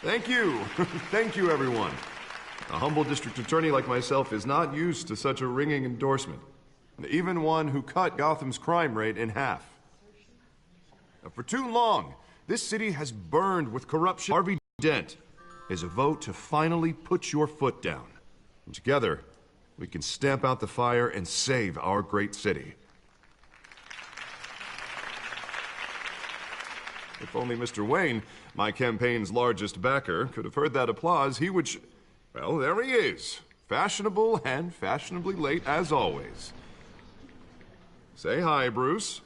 Thank you. Thank you, everyone. A humble district attorney like myself is not used to such a ringing endorsement. Even one who cut Gotham's crime rate in half. For too long, this city has burned with corruption. Harvey Dent is a vote to finally put your foot down. And together, we can stamp out the fire and save our great city. If only Mr. Wayne, my campaign's largest backer, could have heard that applause, he would well, there he is. Fashionable and fashionably late as always. Say hi, Bruce.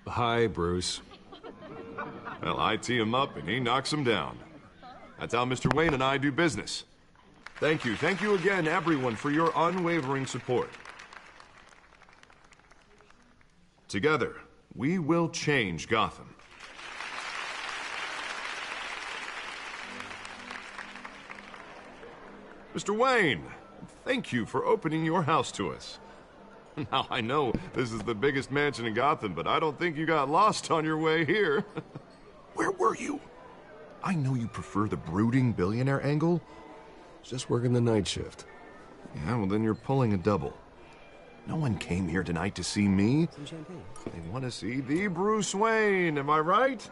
Hi, Bruce. Well, I tee him up and he knocks him down. That's how Mr. Wayne and I do business. Thank you. Thank you again, everyone, for your unwavering support. Together, we will change Gotham. Mr. Wayne, thank you for opening your house to us. Now, I know this is the biggest mansion in Gotham, but I don't think you got lost on your way here. Where were you? I know you prefer the brooding billionaire angle. Just working the night shift. Yeah, well, then you're pulling a double. No one came here tonight to see me. Some champagne. They want to see the Bruce Wayne, am I right?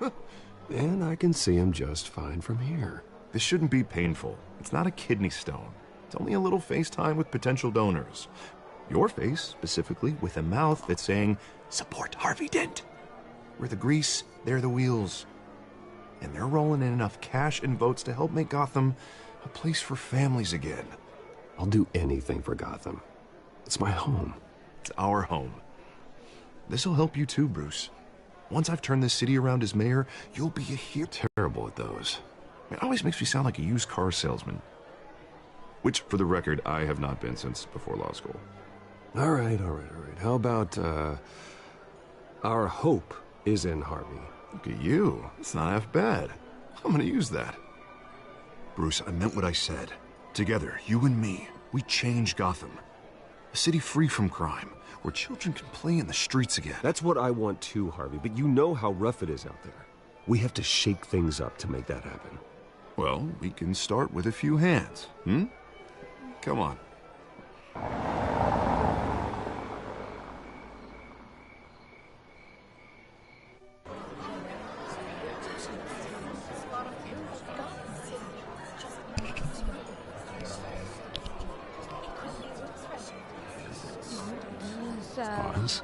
And I can see him just fine from here. This shouldn't be painful. It's not a kidney stone. It's only a little FaceTime with potential donors. Your face, specifically, with a mouth that's saying, support Harvey Dent. We're the grease, they're the wheels. And they're rolling in enough cash and votes to help make Gotham a place for families again. I'll do anything for Gotham. It's my home. It's our home. This'll help you too, Bruce. Once I've turned this city around as mayor, you'll be a hero. Terrible at those. It always makes me sound like a used car salesman. Which, for the record, I have not been since before law school. All right. How about, our hope is in Harvey? Look at you. It's not half bad. I'm gonna use that. Bruce, I meant what I said. Together, you and me, we change Gotham. A city free from crime, where children can play in the streets again. That's what I want too, Harvey, but you know how rough it is out there. We have to shake things up to make that happen. Well, we can start with a few hands, Come on. Pause.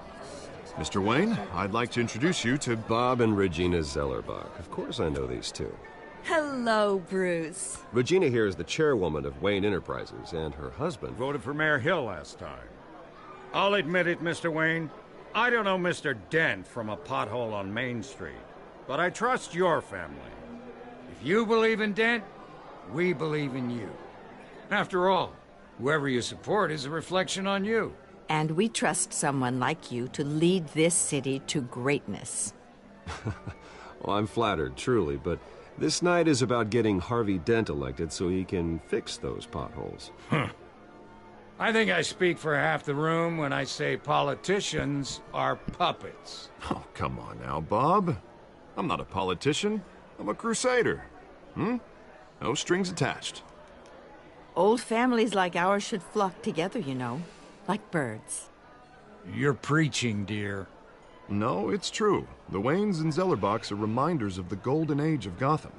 Mr. Wayne, I'd like to introduce you to Bob and Regina Zellerbach. Of course I know these two. Hello, Bruce. Regina here is the chairwoman of Wayne Enterprises, and her husband Voted for Mayor Hill last time. I'll admit it, Mr. Wayne. I don't know Mr. Dent from a pothole on Main Street, but I trust your family. If you believe in Dent, we believe in you. After all, whoever you support is a reflection on you. And we trust someone like you to lead this city to greatness. Well, I'm flattered, truly, but this night is about getting Harvey Dent elected so he can fix those potholes. I think I speak for half the room when I say politicians are puppets. Oh, come on now, Bob. I'm not a politician. I'm a crusader. No strings attached. Old families like ours should flock together, you know, like birds. You're preaching, dear. No, it's true. The Waynes and Zellerbachs are reminders of the golden age of Gotham.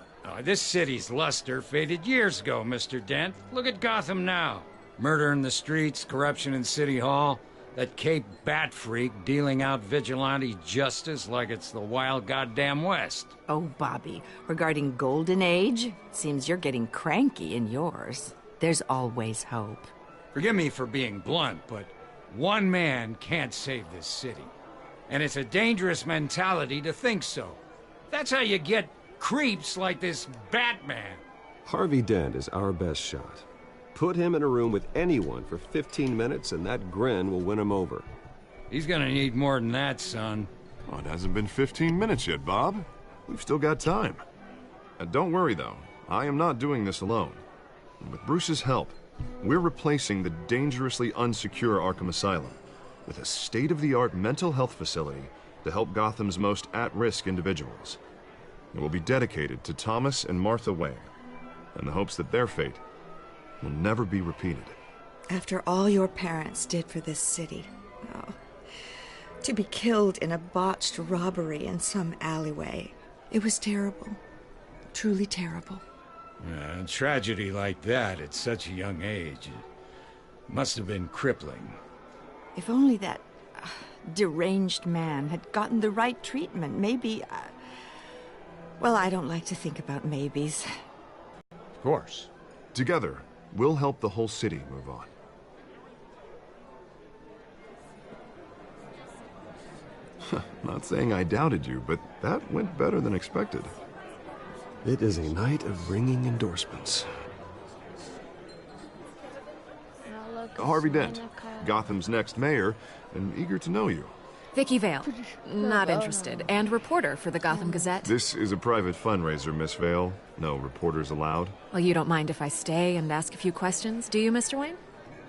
This city's luster faded years ago, Mr. Dent. Look at Gotham now. Murder in the streets, corruption in City Hall, that Cape Bat freak dealing out vigilante justice like it's the wild goddamn West. Oh, Bobby, regarding Golden Age, seems you're getting cranky in yours. There's always hope. Forgive me for being blunt, but one man can't save this city. And it's a dangerous mentality to think so. That's how you get creeps like this Batman. Harvey Dent is our best shot. Put him in a room with anyone for 15 minutes and that grin will win him over. He's gonna need more than that, son. Oh, it hasn't been 15 minutes yet, Bob. We've still got time. Don't worry, though. I am not doing this alone. With Bruce's help, we're replacing the dangerously unsecure Arkham Asylum with a state-of-the-art mental health facility to help Gotham's most at-risk individuals. It will be dedicated to Thomas and Martha Wayne, in the hopes that their fate will never be repeated. After all your parents did for this city, oh, to be killed in a botched robbery in some alleyway, it was terrible. Truly terrible. A tragedy like that at such a young age must have been crippling. If only that deranged man had gotten the right treatment, maybe... well, I don't like to think about maybes. Of course. Together, we'll help the whole city move on. Not saying I doubted you, but that went better than expected. It is a night of ringing endorsements. Harvey Dent, Gotham's next mayor, and eager to know you. Vicky Vale, not interested, and reporter for the Gotham Gazette. This is a private fundraiser, Miss Vale. No reporters allowed. Well, you don't mind if I stay and ask a few questions, do you, Mr. Wayne?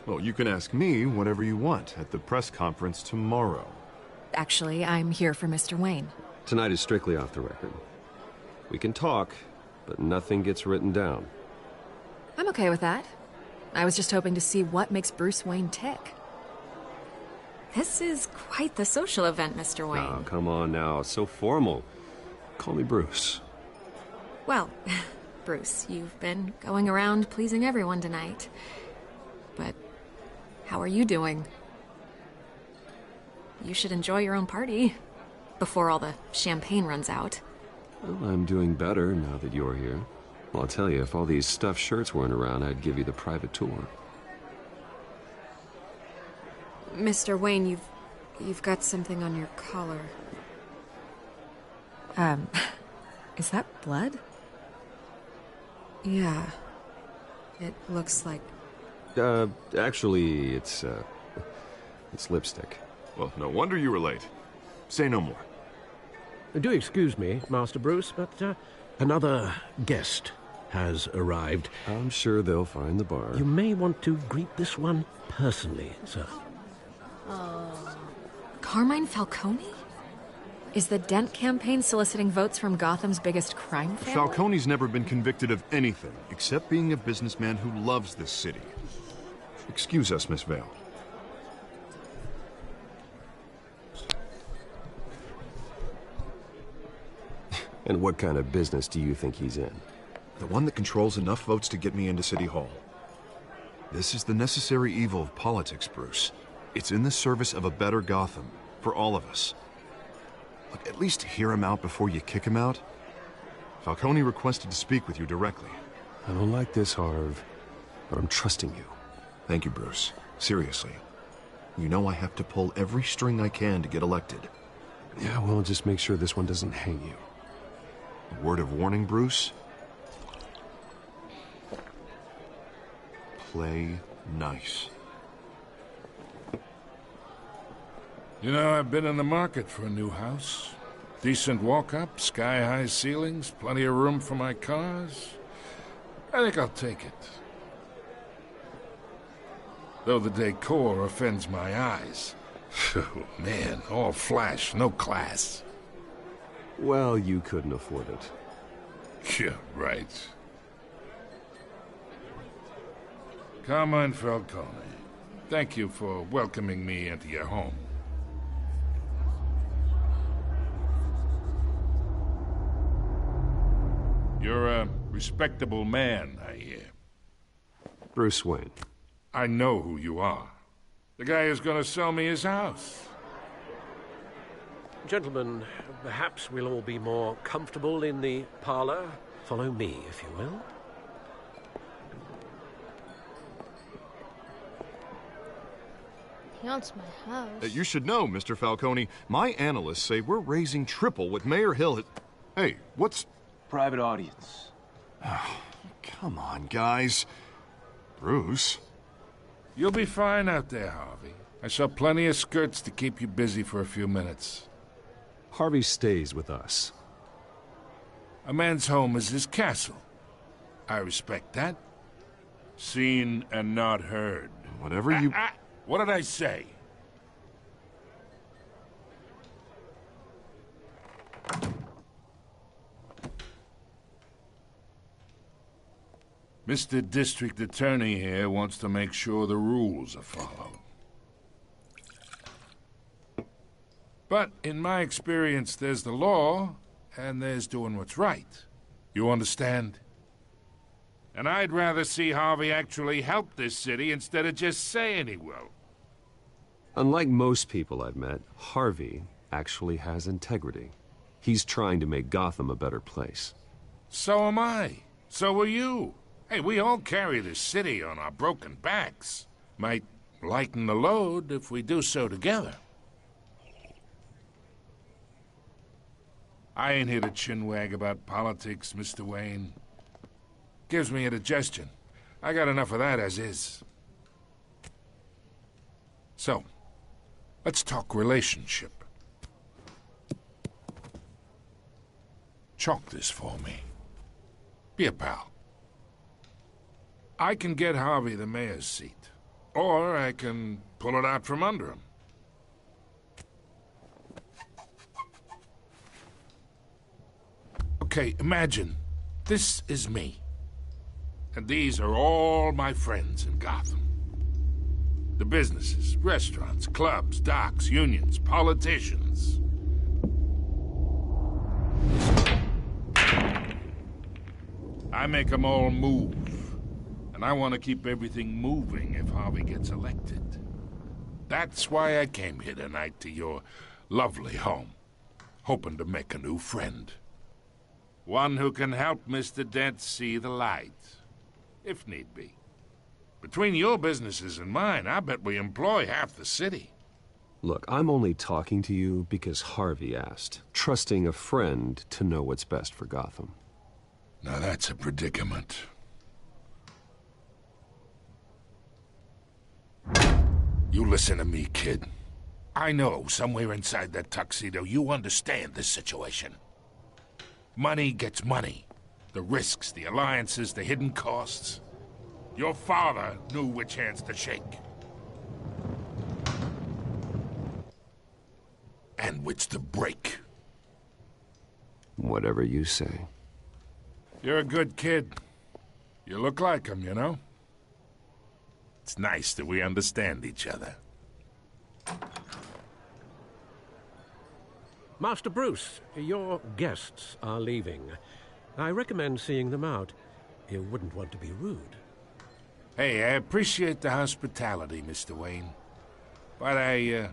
Well, you can ask me whatever you want at the press conference tomorrow. Actually, I'm here for Mr. Wayne. Tonight is strictly off the record. We can talk, but nothing gets written down. I'm okay with that. I was just hoping to see what makes Bruce Wayne tick. This is quite the social event, Mr. Wayne. Oh, come on now. So formal. Call me Bruce. Well, Bruce, you've been going around pleasing everyone tonight. But how are you doing? You should enjoy your own party before all the champagne runs out. Well, I'm doing better now that you're here. Well, I'll tell you, if all these stuffed shirts weren't around, I'd give you the private tour. Mr. Wayne, you've got something on your collar. Is that blood? Yeah. It looks like... Actually, it's lipstick. Well, no wonder you were late. Say no more. Do excuse me, Master Bruce, but another guest has arrived. I'm sure they'll find the bar. You may want to greet this one personally, sir. Carmine Falcone? Is the Dent campaign soliciting votes from Gotham's biggest crime family? Falcone's never been convicted of anything except being a businessman who loves this city. Excuse us, Miss Vale. And what kind of business do you think he's in? The one that controls enough votes to get me into City Hall. This is the necessary evil of politics, Bruce. It's in the service of a better Gotham, for all of us. Look, at least hear him out before you kick him out. Falcone requested to speak with you directly. I don't like this, Harv, but I'm trusting you. Thank you, Bruce. Seriously. You know I have to pull every string I can to get elected. Yeah, well, just make sure this one doesn't hang you. A word of warning, Bruce? Play nice. You know, I've been in the market for a new house. Decent walk-up, sky-high ceilings, plenty of room for my cars. I think I'll take it. Though the decor offends my eyes. Oh, man, all flash, no class. Well, you couldn't afford it. Yeah, right. Carmine Falcone, thank you for welcoming me into your home. You're a respectable man, I hear. Bruce Wayne. I know who you are. The guy who's gonna sell me his house. Gentlemen, perhaps we'll all be more comfortable in the parlor. Follow me, if you will. He wants my house. You should know, Mr. Falcone, my analysts say we're raising triple what Mayor Hill had... Hey, what's... Private audience. Come on, guys. Bruce? You'll be fine out there, Harvey. I saw plenty of skirts to keep you busy for a few minutes. Harvey stays with us. A man's home is his castle. I respect that. Seen and not heard. Whatever you... What did I say? Mr. District Attorney here wants to make sure the rules are followed. But in my experience, there's the law, and there's doing what's right. You understand? And I'd rather see Harvey actually help this city instead of just saying he will. Unlike most people I've met, Harvey actually has integrity. He's trying to make Gotham a better place. So am I. So are you. Hey, we all carry this city on our broken backs. Might lighten the load if we do so together. I ain't here to chinwag about politics, Mr. Wayne. Gives me indigestion. I got enough of that as is. So, let's talk relationship. Chalk this for me. Be a pal. I can get Harvey the mayor's seat, or I can pull it out from under him. Okay, imagine this is me, and these are all my friends in Gotham. The businesses, restaurants, clubs, docks, unions, politicians. I make them all move. And I want to keep everything moving if Harvey gets elected. That's why I came here tonight to your lovely home, hoping to make a new friend. One who can help Mr. Dent see the light, if need be. Between your businesses and mine, I bet we employ half the city. Look, I'm only talking to you because Harvey asked, trusting a friend to know what's best for Gotham. Now that's a predicament. You listen to me, kid. I know somewhere inside that tuxedo you understand this situation. Money gets money. The risks, the alliances, the hidden costs. Your father knew which hands to shake. And which to break. Whatever you say. You're a good kid. You look like him, you know? It's nice that we understand each other. Master Bruce, your guests are leaving. I recommend seeing them out. You wouldn't want to be rude. Hey, I appreciate the hospitality, Mr. Wayne. But I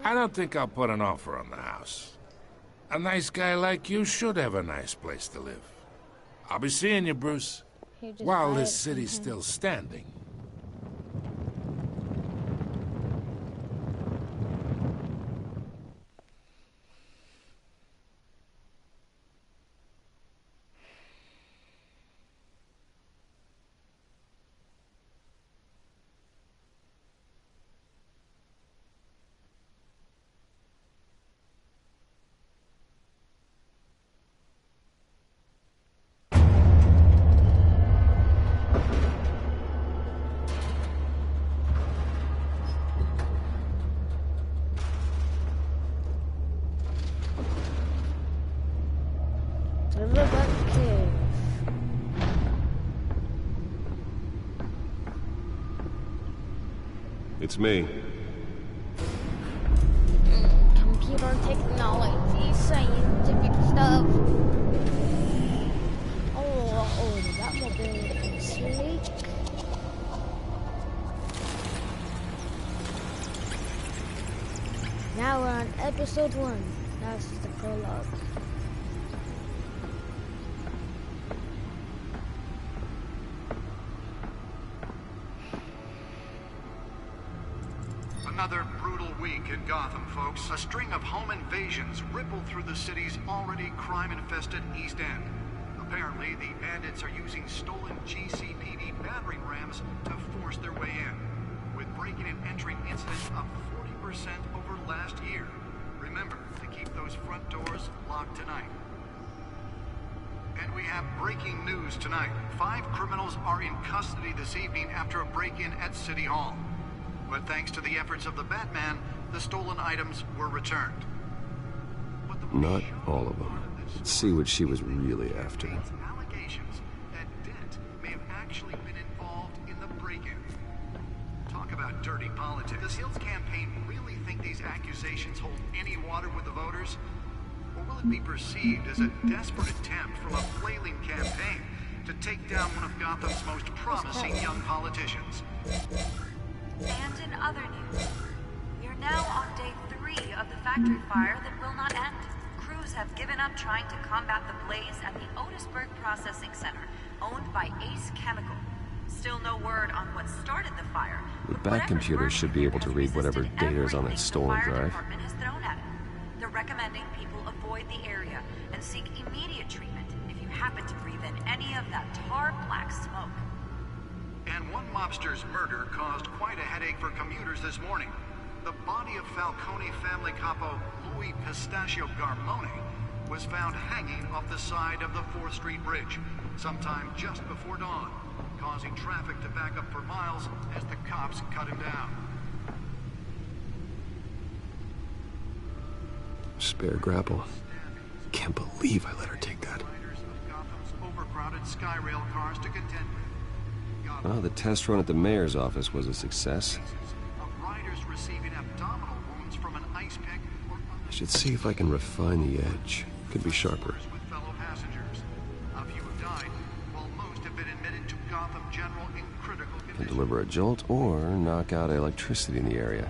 don't think I'll put an offer on the house. A nice guy like you should have a nice place to live. I'll be seeing you, Bruce, while this city's still standing. It's me. Computer technology, scientific stuff. Oh, that mobile can sleek. Now we're on episode 1. That's the prologue. Another brutal week in Gotham, folks. A string of home invasions rippled through the city's already crime-infested East End. Apparently, the bandits are using stolen GCPD battering rams to force their way in, with breaking and entering incidents up 40% over last year. Remember to keep those front doors locked tonight. And we have breaking news tonight. 5 criminals are in custody this evening after a break-in at City Hall. But thanks to the efforts of the Batman, the stolen items were returned. Not all of them. Let's see what she was really after. Allegations that Dent dirty politics. Does Hill's campaign really think these accusations hold any water with the voters? Or will it be perceived as a desperate attempt from a flailing campaign to take down one of Gotham's most promising young politicians? And in other news, we are now on day 3 of the factory fire that will not end. Crews have given up trying to combat the blaze at the Otisburg Processing Center, owned by Ace Chemical. Still no word on what started the fire. The back computer should be able to read whatever data is on that stolen drive. The fire department has thrown at it. They're recommending people avoid the area and seek immediate treatment if you happen to breathe in any of that tar black smoke. And one mobster's murder caused quite a headache for commuters this morning. The body of Falcone family capo Louis Pistachio Garmone was found hanging off the side of the 4th Street Bridge sometime just before dawn, causing traffic to back up for miles as the cops cut him down. Spare grapple. Can't believe I let her take that. Overcrowded Skyrail cars to contend with. Well, the test run at the mayor's office was a success. Of riders receiving abdominal wounds from an ice pick or I should see if I can refine the edge. Could be sharper. with fellow passengers. A few have died, while most have been admitted to Gotham General in critical Can condition. deliver a jolt or knock out electricity in the area.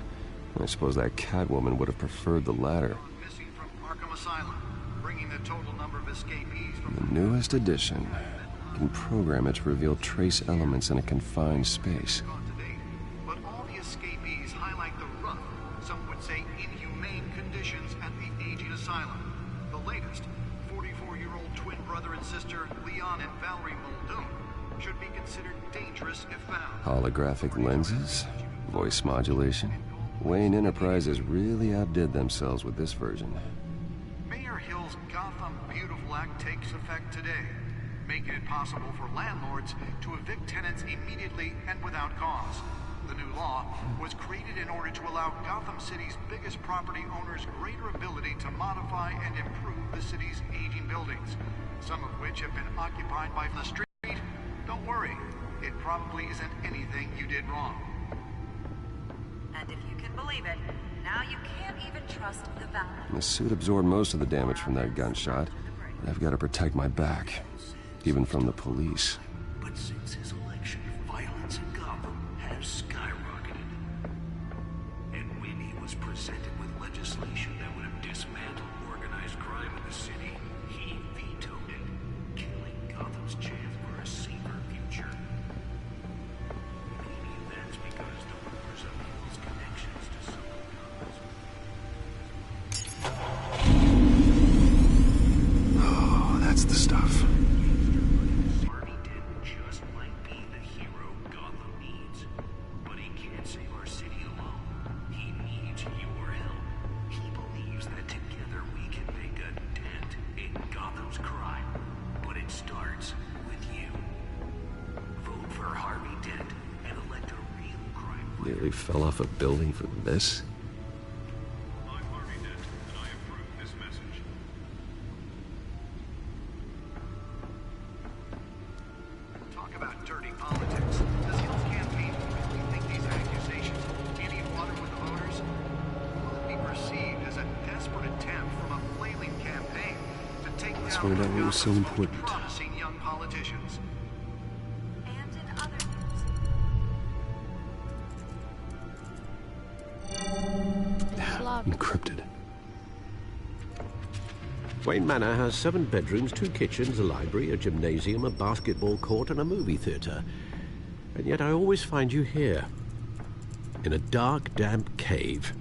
I suppose that Catwoman would have preferred the latter. Missing from Arkham Asylum, bringing the total number of escapees from The newest edition. Can program it to reveal trace elements in a confined space. to date. But all the escapees highlight the rough, some would say inhumane conditions at the aging asylum. The latest, 44-year-old twin brother and sister Leon and Valerie Muldoon, should be considered dangerous if found. Holographic lenses? Voice modulation? Wayne Enterprises really outdid themselves with this version. Mayor Hill's Gotham Beautiful Act takes effect today, making it possible for landlords to evict tenants immediately and without cause. The new law was created in order to allow Gotham City's biggest property owners greater ability to modify and improve the city's aging buildings, some of which have been occupied by the street. Don't worry, it probably isn't anything you did wrong. And if you can believe it, now you can't even trust the Valley. The suit absorbed most of the damage from that gunshot. And I've got to protect my back. Even from the police. But since his election, violence in Gotham has skyrocketed. And when he was presented with legislation that would have dismantled organized crime in the city, he vetoed it, killing Gotham's chance for a safer future. Maybe that's because the rumors of Hill's connections to some of Oh, that's the stuff. Nearly fell off a building for this? I'm Harvey Dent, and I approve this message. Talk about dirty politics. Does Hill's campaign really think these accusations hold any water with the voters? Will it be perceived as a desperate attempt from a flailing campaign to take Let's down find out what was so Gotham's most important. promising young politicians? And in other Encrypted. Wayne Manor has 7 bedrooms, 2 kitchens, a library, a gymnasium, a basketball court, and a movie theater. And yet I always find you here, in a dark, damp cave,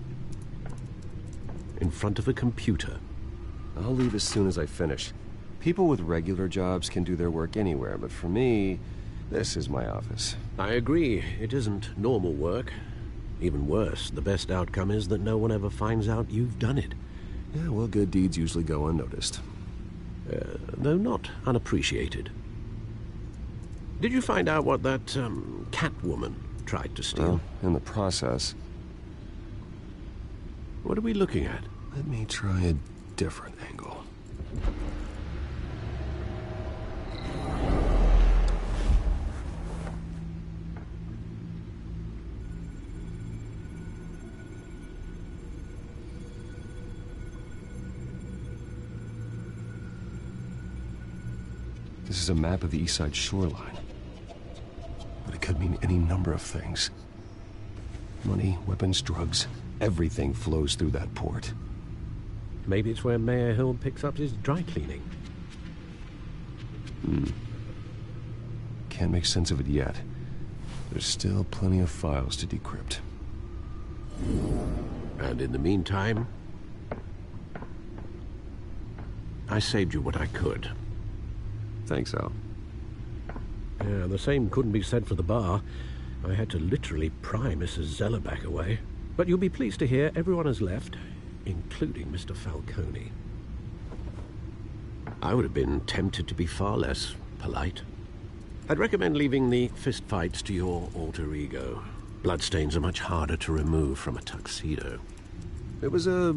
in front of a computer. I'll leave as soon as I finish. People with regular jobs can do their work anywhere, but for me, this is my office. I agree, it isn't normal work. Even worse, the best outcome is that no one ever finds out you've done it. Yeah, well, good deeds usually go unnoticed. Though not unappreciated. Did you find out what that, Catwoman tried to steal? Well, in the process. What are we looking at? Let me try a different angle. This is a map of the east side shoreline. But it could mean any number of things. Money, weapons, drugs, everything flows through that port. Maybe it's where Mayor Hill picks up his dry cleaning. Can't make sense of it yet. There's still plenty of files to decrypt. And in the meantime, I saved you what I could. Thanks, Al. Yeah, the same couldn't be said for the bar. I had to literally pry Mrs. Zellerback away. But you'll be pleased to hear everyone has left, including Mr. Falcone. I would have been tempted to be far less polite. I'd recommend leaving the fistfights to your alter ego. Bloodstains are much harder to remove from a tuxedo. It was a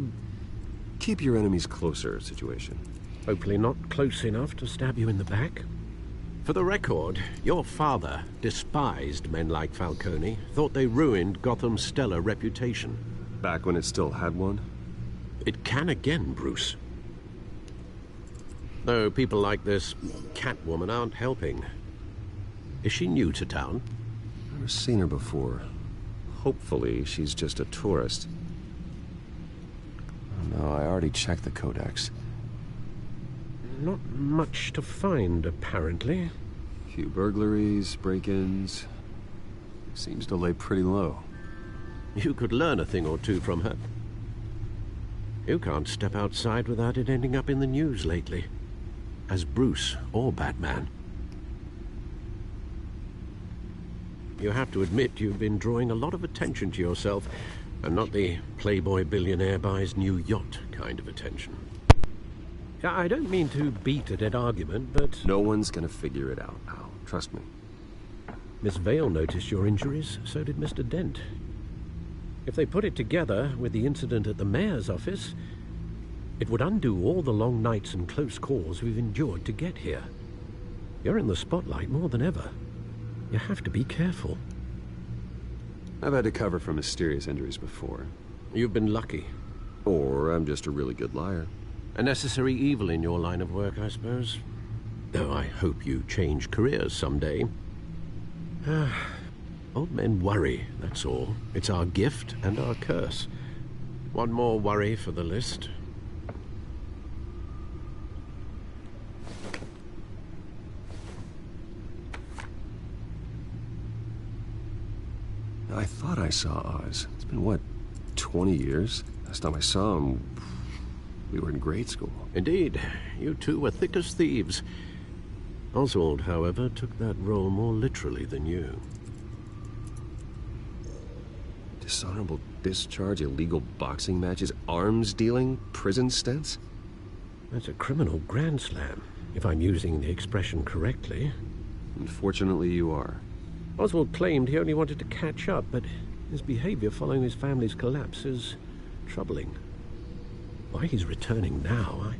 keep your enemies closer situation. Hopefully not close enough to stab you in the back. For the record, your father despised men like Falcone, thought they ruined Gotham's stellar reputation. Back when it still had one? It can again, Bruce. Though people like this Catwoman aren't helping. Is she new to town? Never seen her before. Hopefully she's just a tourist. Oh, no, I already checked the codex. Not much to find, apparently. Few burglaries, break-ins. Seems to lay pretty low. You could learn a thing or two from her. You can't step outside without it ending up in the news lately. As Bruce or Batman. You have to admit you've been drawing a lot of attention to yourself, and not the playboy billionaire buys new yacht kind of attention. I don't mean to beat a dead argument, but... No one's gonna figure it out, Al. Trust me. Miss Vale noticed your injuries, so did Mr. Dent. If they put it together with the incident at the mayor's office, it would undo all the long nights and close calls we've endured to get here. You're in the spotlight more than ever. You have to be careful. I've had to cover for mysterious injuries before. You've been lucky. Or I'm just a really good liar. A necessary evil in your line of work, I suppose. Though I hope you change careers someday. Old men worry, that's all. It's our gift and our curse. One more worry for the list. I thought I saw Oz. It's been, what, 20 years? Last time I saw him, we were in grade school. Indeed. You two were thick as thieves. Oswald, however, took that role more literally than you. Dishonorable discharge, illegal boxing matches, arms dealing, prison stints? That's a criminal grand slam, if I'm using the expression correctly. Unfortunately, you are. Oswald claimed he only wanted to catch up, but his behavior following his family's collapse is troubling. Why he's returning now, I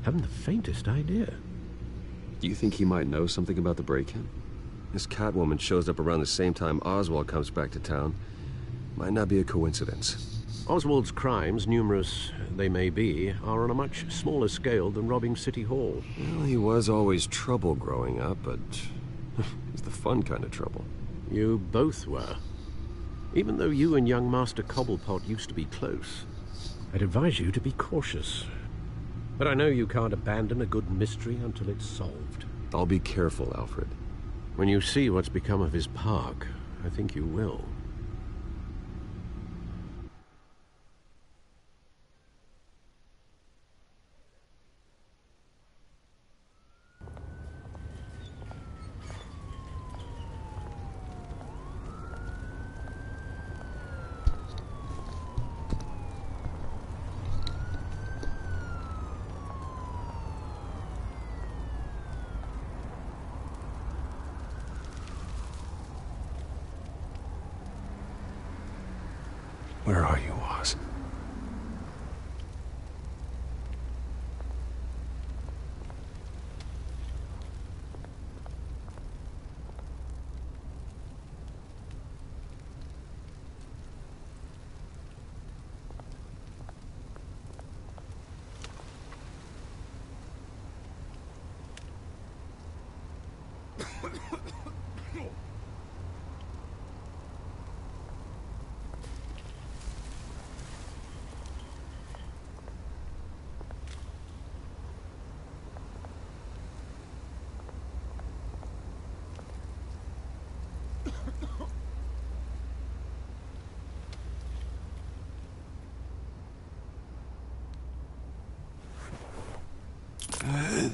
haven't the faintest idea. Do you think he might know something about the break-in? This Catwoman shows up around the same time Oswald comes back to town. Might not be a coincidence. Oswald's crimes, numerous they may be, are on a much smaller scale than robbing City Hall. Well, he was always trouble growing up, but it's the fun kind of trouble. You both were. Even though you and young Master Cobblepot used to be close, I'd advise you to be cautious. But I know you can't abandon a good mystery until it's solved. I'll be careful, Alfred. When you see what's become of his park, I think you will.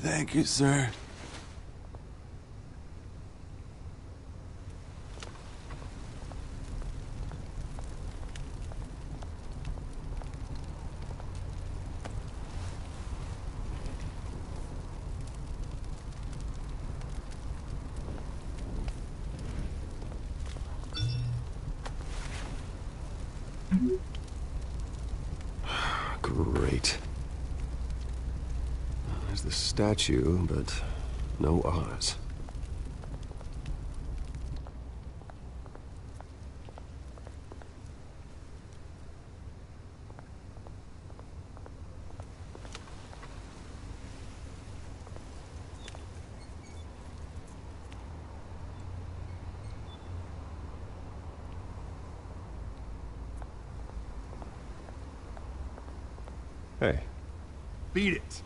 Thank you, sir. Great. There's the statue, but no Oz. Hey. Beat it.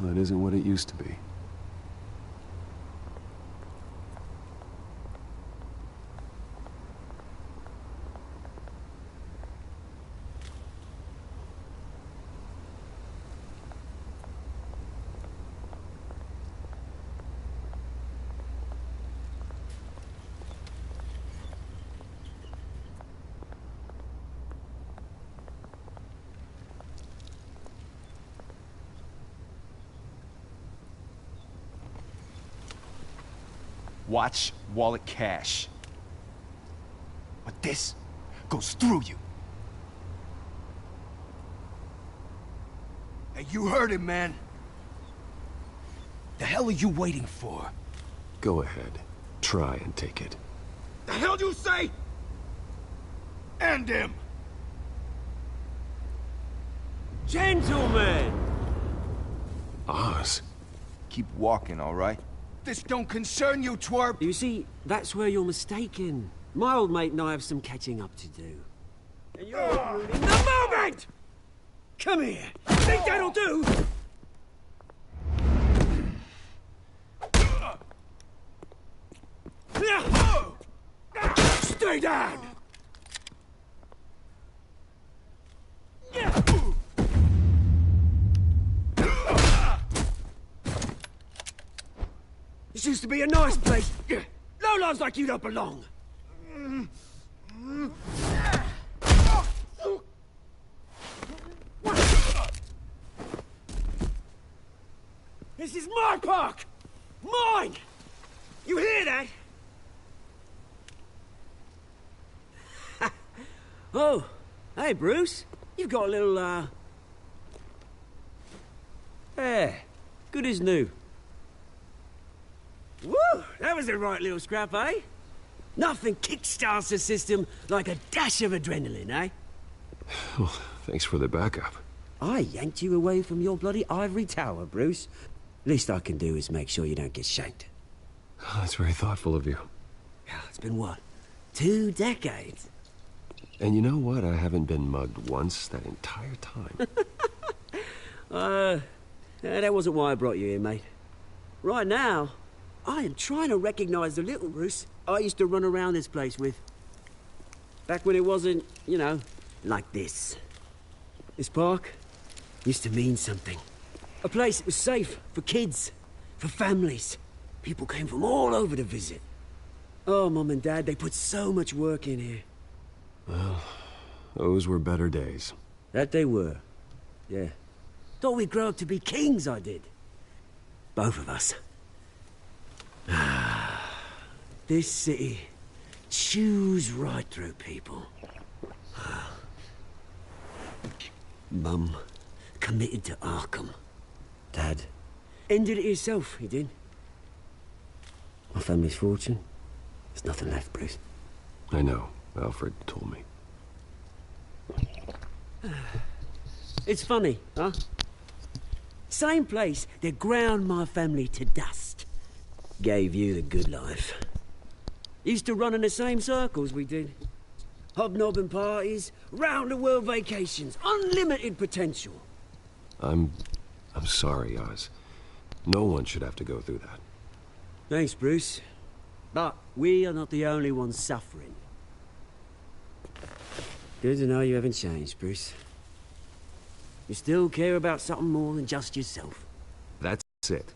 Well, it isn't what it used to be. Watch wallet cash. But this goes through you. Hey, you heard it, man. The hell are you waiting for? Go ahead. Try and take it. The hell do you say? End him! Gentlemen! Oz. Keep walking, all right? This don't concern you, twerp! You see, that's where you're mistaken. My old mate and I have some catching up to do. And you're ruining the moment! Come here! Think that'll do? Stay down! This used to be a nice place. Lowlifes like you don't belong. This is my park! Mine! You hear that? Oh, hey, Bruce. You've got a little, hair. Good as new. Woo! That was a right little scrap, eh? Nothing kickstarts the system like a dash of adrenaline, eh? Well, thanks for the backup. I yanked you away from your bloody ivory tower, Bruce. Least I can do is make sure you don't get shanked. Oh, that's very thoughtful of you. It's been what? 2 decades? And you know what? I haven't been mugged once that entire time. That wasn't why I brought you here, mate. Right now, I am trying to recognize the little Bruce I used to run around this place with. Back when it wasn't, you know, like this. This park used to mean something. A place that was safe for kids, for families. People came from all over to visit. Oh, Mum and Dad, they put so much work in here. Well, those were better days. That they were. Yeah. Thought we'd grow up to be kings, I did. Both of us. This city chews right through people. Mum committed to Arkham. Dad ended it himself, he did. My family's fortune, there's nothing left, Bruce. I know. Alfred told me. It's funny, huh? Same place that ground my family to dust. Gave you the good life. Used to run in the same circles we did. Hobnobbing parties, round-the-world vacations, unlimited potential. I'm sorry, Oz. No one should have to go through that. Thanks, Bruce. But we are not the only ones suffering. Good to know you haven't changed, Bruce. You still care about something more than just yourself. That's it.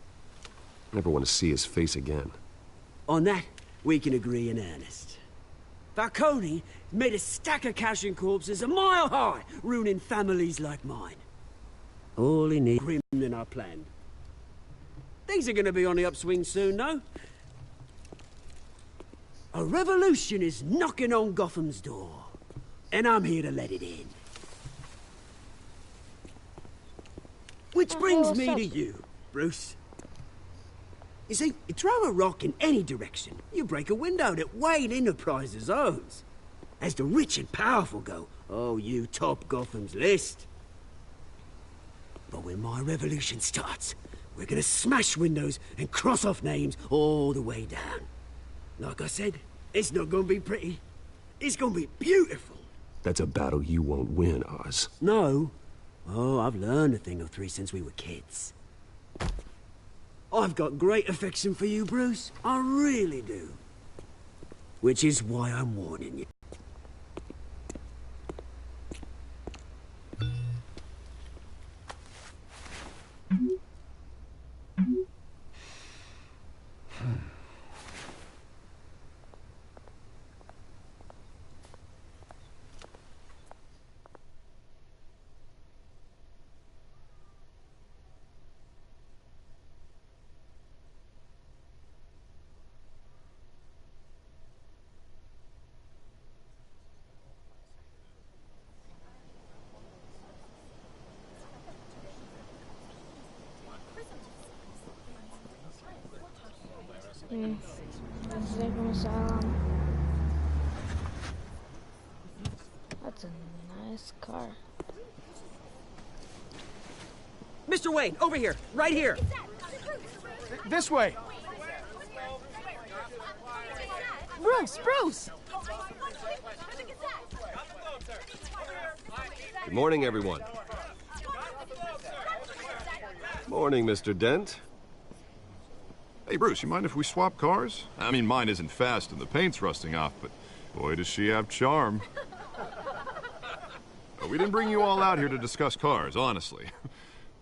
Never want to see his face again. On that, we can agree in earnest. Falcone made a stack of cash and corpses a mile high, ruining families like mine. All he needs is than our plan. Things are gonna be on the upswing soon, though. A revolution is knocking on Gotham's door, and I'm here to let it in. Which brings me to you, Bruce. You see, you throw a rock in any direction, you break a window that Wayne Enterprises owns. As the rich and powerful go, oh, you top Gotham's list. But when my revolution starts, we're gonna smash windows and cross off names all the way down. Like I said, it's not gonna be pretty. It's gonna be beautiful. That's a battle you won't win, Oz. No. Oh, I've learned a thing or three since we were kids. I've got great affection for you, Bruce. I really do. Which is why I'm warning you. Arkham Asylum. That's a nice car. Mr. Wayne, over here, right here. This way. Bruce! Good morning, everyone. Morning, Mr. Dent. Hey, Bruce, you mind if we swap cars? I mean, mine isn't fast and the paint's rusting off, but boy, does she have charm. We didn't bring you all out here to discuss cars, honestly.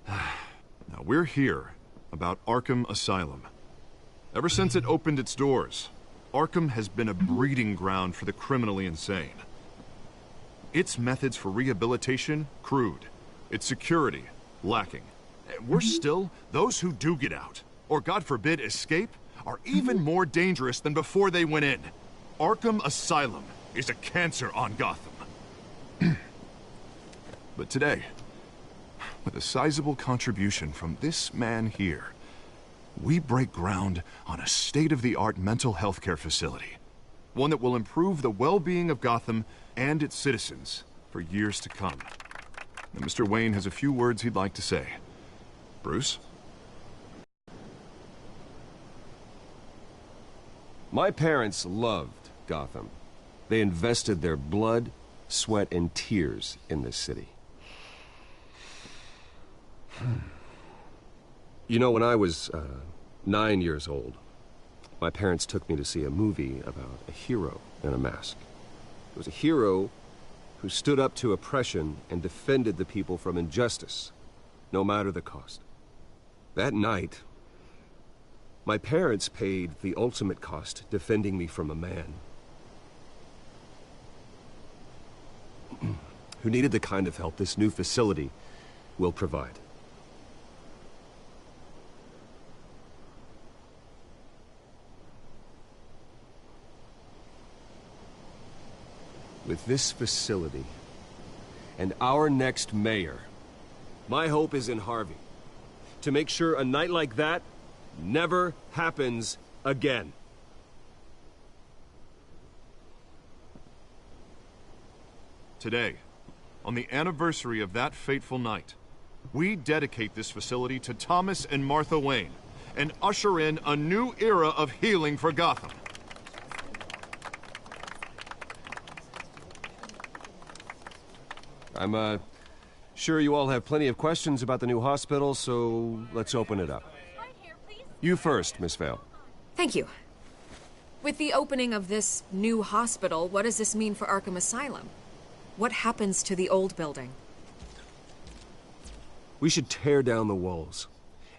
Now, we're here about Arkham Asylum. Ever since it opened its doors, Arkham has been a breeding ground for the criminally insane. Its methods for rehabilitation, crude. Its security, lacking. Worse still, those who do get out, or God forbid escape, are even more dangerous than before they went in. Arkham Asylum is a cancer on Gotham. But today, with a sizable contribution from this man here, we break ground on a state-of-the-art mental health care facility. One that will improve the well-being of Gotham and its citizens for years to come. And Mr. Wayne has a few words he'd like to say. Bruce? My parents loved Gotham. They invested their blood, sweat, and tears in this city. You know, when I was 9 years old, my parents took me to see a movie about a hero in a mask. It was a hero who stood up to oppression and defended the people from injustice, no matter the cost. That night, my parents paid the ultimate cost defending me from a man who needed the kind of help this new facility will provide. With this facility, and our next mayor, my hope is in Harvey. To make sure a night like that never happens again. Today, on the anniversary of that fateful night, we dedicate this facility to Thomas and Martha Wayne and usher in a new era of healing for Gotham. I'm, sure you all have plenty of questions about the new hospital, so let's open it up. You first, Miss Vale. Thank you. With the opening of this new hospital, what does this mean for Arkham Asylum? What happens to the old building? We should tear down the walls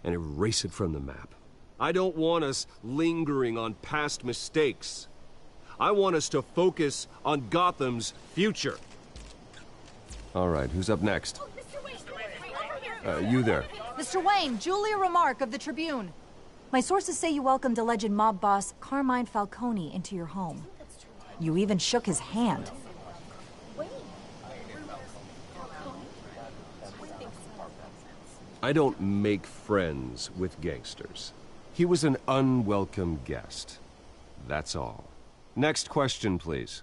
and erase it from the map. I don't want us lingering on past mistakes. I want us to focus on Gotham's future. All right, who's up next? You there. Mr. Wayne, Julia Remark of the Tribune. My sources say you welcomed alleged mob boss Carmine Falcone into your home. You even shook his hand. I don't make friends with gangsters. He was an unwelcome guest. That's all. Next question, please.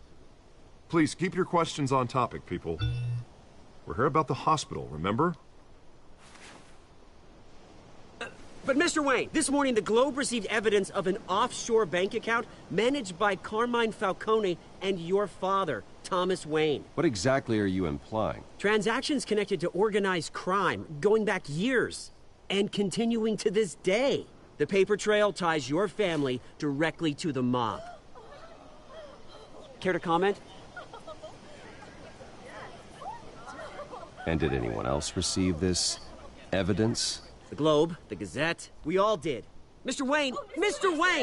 Please keep your questions on topic, people. We're here about the hospital, remember? But Mr. Wayne, this morning the Globe received evidence of an offshore bank account managed by Carmine Falcone and your father, Thomas Wayne. What exactly are you implying? Transactions connected to organized crime going back years and continuing to this day. The paper trail ties your family directly to the mob. Care to comment? And did anyone else receive this evidence? The Globe, the Gazette, we all did. Mr. Wayne,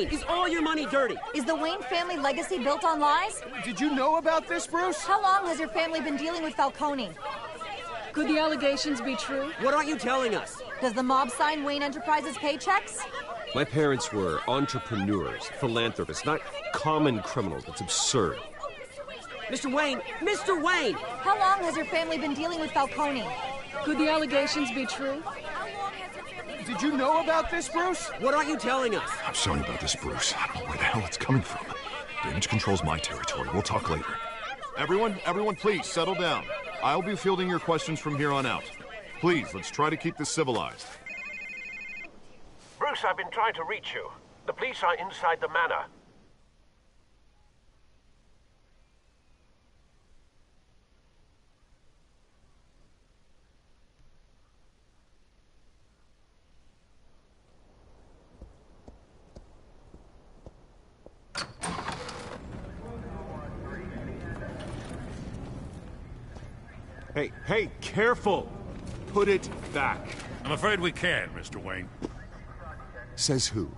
is all your money dirty? Is the Wayne family legacy built on lies? Did you know about this, Bruce? How long has your family been dealing with Falcone? Could the allegations be true? What aren't you telling us? Does the mob sign Wayne Enterprises paychecks? My parents were entrepreneurs, philanthropists, not common criminals. It's absurd. Mr. Wayne! How long has your family been dealing with Falcone? Could the allegations be true? Did you know about this, Bruce? What aren't you telling us? I'm sorry about this, Bruce. I don't know where the hell it's coming from. Damage control's my territory. We'll talk later. Everyone, please, settle down. I'll be fielding your questions from here on out. Please, let's try to keep this civilized. Bruce, I've been trying to reach you. The police are inside the manor. Hey, careful! Put it back. I'm afraid we can't, Mr. Wayne. Says who?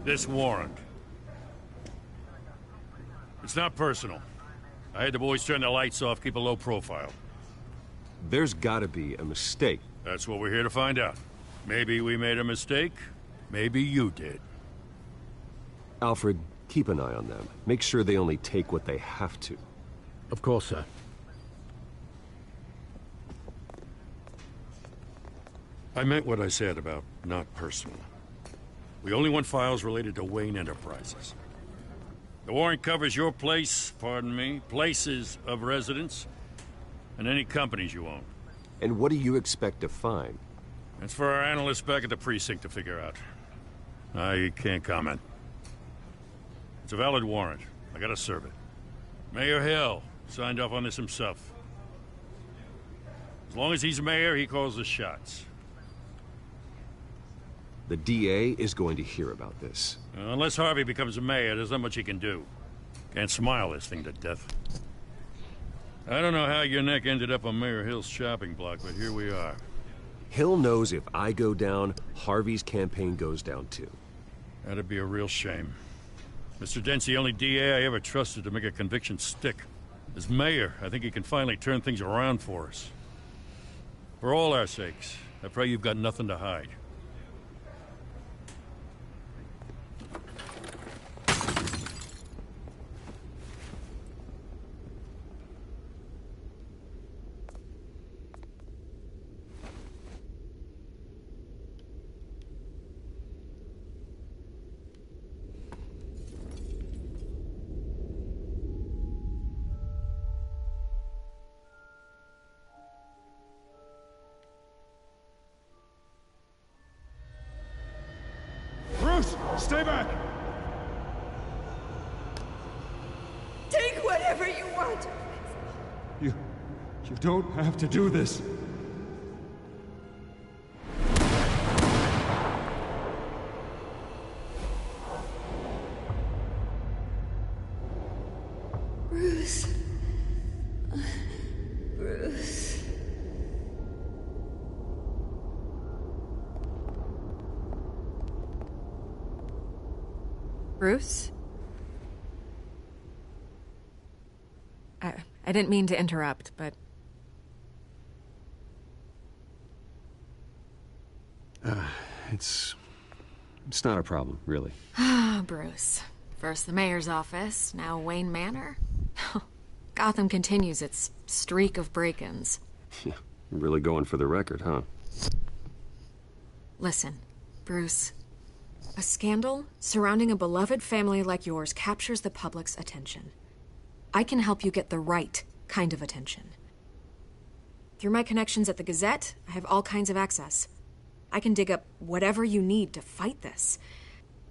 This warrant. It's not personal. I had the boys turn the lights off, keep a low profile. There's gotta be a mistake. That's what we're here to find out. Maybe we made a mistake. Maybe you did. Alfred, keep an eye on them. Make sure they only take what they have to. Of course, sir. I meant what I said about not personal. We only want files related to Wayne Enterprises. The warrant covers your place, places of residence, and any companies you own. And what do you expect to find? That's for our analysts back at the precinct to figure out. I can't comment. It's a valid warrant. I gotta serve it. Mayor Hill signed off on this himself. As long as he's mayor, he calls the shots. The DA is going to hear about this. Unless Harvey becomes a mayor, there's not much he can do. Can't smile this thing to death. I don't know how your neck ended up on Mayor Hill's shopping block, but here we are. Hill knows if I go down, Harvey's campaign goes down too. That'd be a real shame. Mr. Dent's the only DA I ever trusted to make a conviction stick. As mayor, I think he can finally turn things around for us. For all our sakes, I pray you've got nothing to hide. Bruce, stay back! Take whatever you want. You don't have to do this. Bruce. Bruce. Bruce? I didn't mean to interrupt, but... It's not a problem, really. Ah, Bruce. First the mayor's office, now Wayne Manor. Gotham continues its streak of break-ins. Yeah, you're really going for the record, huh? Listen, Bruce. A scandal surrounding a beloved family like yours captures the public's attention. I can help you get the right kind of attention. Through my connections at the Gazette, I have all kinds of access. I can dig up whatever you need to fight this.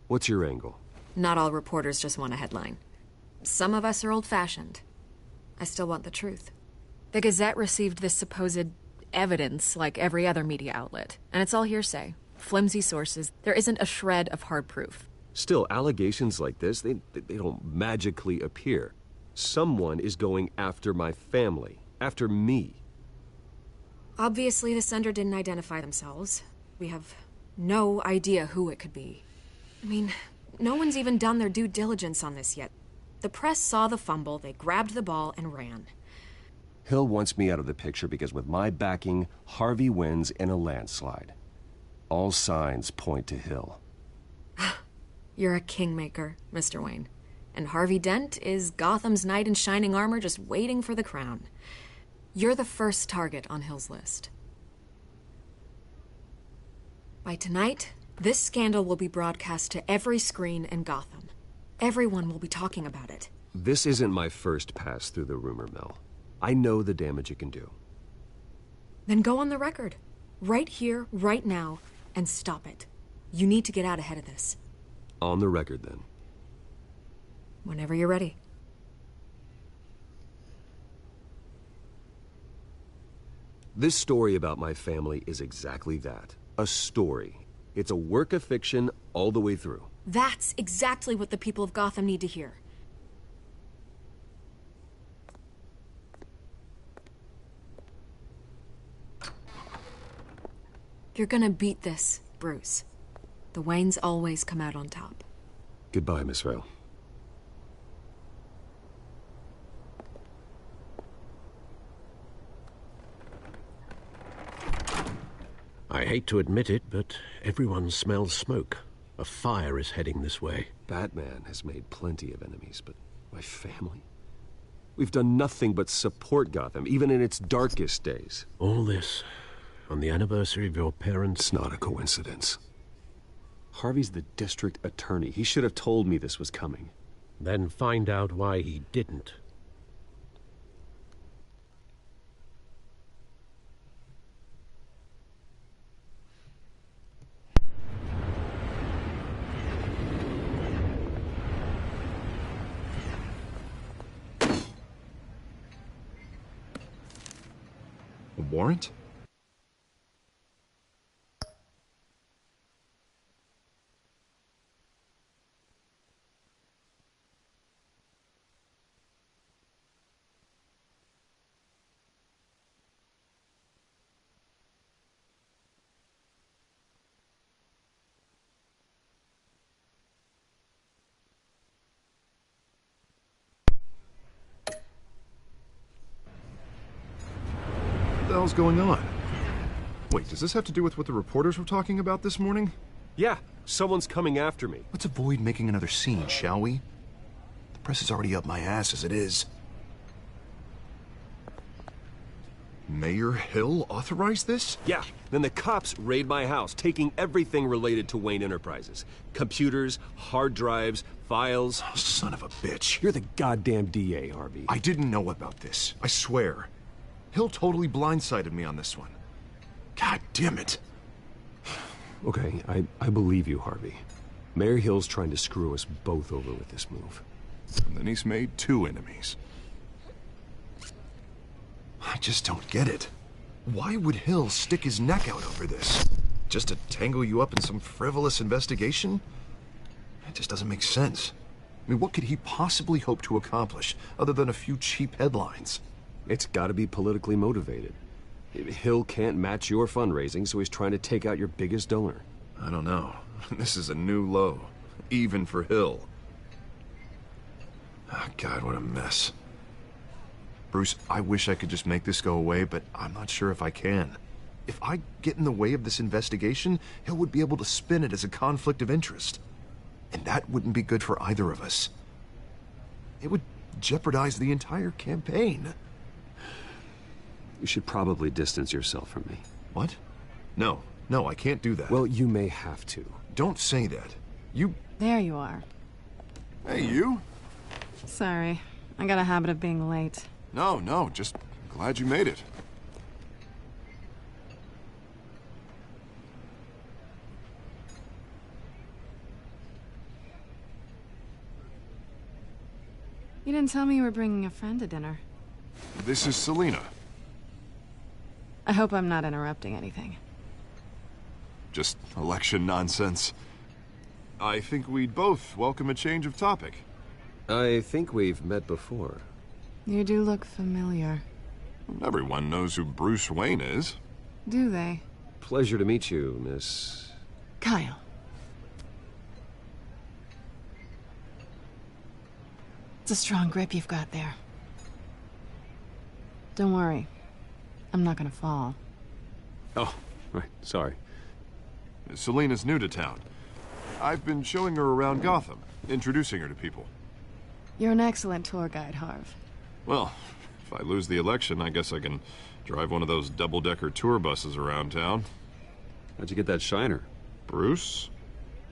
What's your angle? Not all reporters just want a headline. Some of us are old-fashioned. I still want the truth. The Gazette received this supposed evidence like every other media outlet, and it's all hearsay. Flimsy sources. There isn't a shred of hard proof. Still, allegations like this, they don't magically appear. Someone is going after my family, after me. Obviously, the sender didn't identify themselves. We have no idea who it could be. I mean, no one's even done their due diligence on this yet. The press saw the fumble, they grabbed the ball and ran. Hill wants me out of the picture because with my backing, Harvey wins in a landslide. All signs point to Hill. You're a kingmaker, Mr. Wayne. And Harvey Dent is Gotham's knight in shining armor just waiting for the crown. You're the first target on Hill's list. By tonight, this scandal will be broadcast to every screen in Gotham. Everyone will be talking about it. This isn't my first pass through the rumor mill. I know the damage it can do. Then go on the record. Right here, right now, and stop it. You need to get out ahead of this. On the record, then. Whenever you're ready. This story about my family is exactly that. A story. It's a work of fiction all the way through. That's exactly what the people of Gotham need to hear. You're gonna beat this, Bruce. The Waynes always come out on top. Goodbye, Miss Vale. I hate to admit it, but everyone smells smoke. A fire is heading this way. Batman has made plenty of enemies, but my family? We've done nothing but support Gotham, even in its darkest days. All this on the anniversary of your parents'... It's not a coincidence. Harvey's the district attorney. He should have told me this was coming. Then find out why he didn't. A warrant? What the hell's going on? Wait, does this have to do with what the reporters were talking about this morning? Yeah, someone's coming after me. Let's avoid making another scene, shall we? The press is already up my ass as it is. Mayor Hill authorized this? Yeah, then the cops raid my house, taking everything related to Wayne Enterprises. Computers, hard drives, files. Oh, son of a bitch. You're the goddamn DA, Harvey. I didn't know about this. I swear. Hill totally blindsided me on this one. God damn it. Okay, I believe you, Harvey. Mayor Hill's trying to screw us both over with this move. And then he's made 2 enemies. I just don't get it. Why would Hill stick his neck out over this? Just to tangle you up in some frivolous investigation? It just doesn't make sense. I mean, what could he possibly hope to accomplish other than a few cheap headlines? It's gotta be politically motivated. Hill can't match your fundraising, so he's trying to take out your biggest donor. I don't know. This is a new low. Even for Hill. Oh, God, what a mess. Bruce, I wish I could just make this go away, but I'm not sure if I can. If I get in the way of this investigation, Hill would be able to spin it as a conflict of interest. And that wouldn't be good for either of us. It would jeopardize the entire campaign. You should probably distance yourself from me. What? No, I can't do that. Well, you may have to. Don't say that. You... There you are. Hey, you? Sorry. I got a habit of being late. No, just glad you made it. You didn't tell me you were bringing a friend to dinner. This is Selena. I hope I'm not interrupting anything. Just election nonsense. I think we'd both welcome a change of topic. I think we've met before. You do look familiar. Everyone knows who Bruce Wayne is. Do they? Pleasure to meet you, Miss... Kyle. It's a strong grip you've got there. Don't worry. I'm not gonna fall. Oh, right. Sorry. Selena's new to town. I've been showing her around Gotham, introducing her to people. You're an excellent tour guide, Harv. Well, if I lose the election, I guess I can drive one of those double-decker tour buses around town. How'd you get that shiner? Bruce?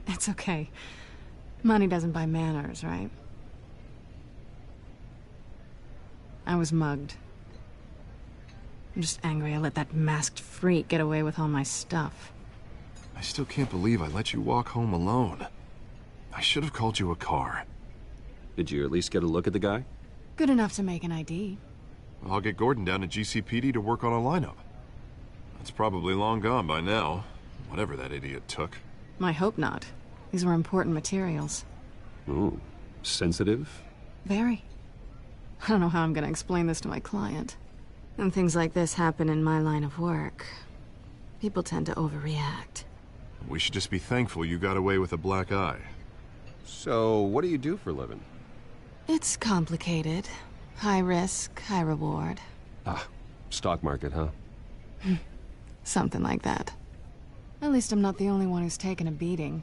It's okay. Money doesn't buy manners, right? I was mugged. I'm just angry I let that masked freak get away with all my stuff. I still can't believe I let you walk home alone. I should have called you a car. Did you at least get a look at the guy? Good enough to make an ID. I'll get Gordon down to GCPD to work on a lineup. That's probably long gone by now, whatever that idiot took. I hope not. These were important materials. Ooh, sensitive? Very. I don't know how I'm gonna explain this to my client. And things like this happen in my line of work. People tend to overreact. We should just be thankful you got away with a black eye. So, what do you do for a living? It's complicated. High risk, high reward. Ah, stock market, huh? Something like that. At least I'm not the only one who's taken a beating.